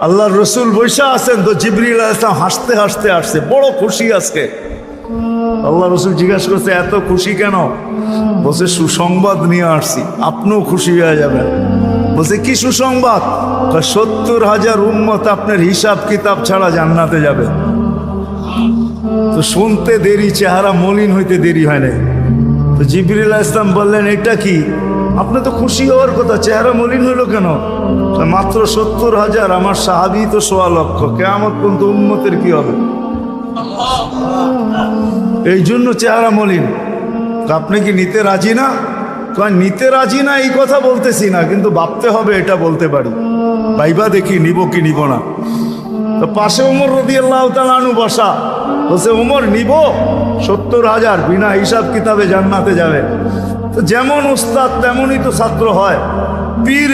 আল্লাহর রসুল বৈশা আছেন, তো জিবরিল আলাইহিস সালাম হাসতে হাসতে আসছে, বড় খুশি আজকে। আল্লাহ রসুল জিজ্ঞাসা করছে এত খুশি কেন? বলছে সুসংবাদ নিয়ে আসছি, আপনিও খুশি হয়ে যাবেন। বলছে কি সুসংবাদ? 70,000 উম্মত আপনার হিসাব কিতাব ছাড়া জান্নাতে যাবে। তো শুনতে দেরি, চেহারা মলিন হইতে দেরি হয় না। তো জিবরিল আলাইহিস সালাম বললেন এটা কি? আপনি তো খুশি হওয়ার কথা, চেহারা মলিন হইল কেন? মাত্র 70,000, আমার সাহাবী তো 1.25 লক্ষ, কিয়ামত পর্যন্ত উম্মতের কি হবে? এই জন্য চেহারা মলিন। আপনি কি নিতে রাজি না? নিতে রাজি না এই কথা বলতেছি না, কিন্তু ভাবতে হবে এটা বলতে পারি। ভাইবা দেখি নিব কি নিব না। তো পাশে ওমর রাদিয়াল্লাহু তাআলা আনহু বসা, বলছে ওমর নিব 70,000, বিনা হিসাব কিতাবে জান্নাতে যাবে। তো যেমন উস্তাদ তেমনই তো ছাত্র হয়। পীর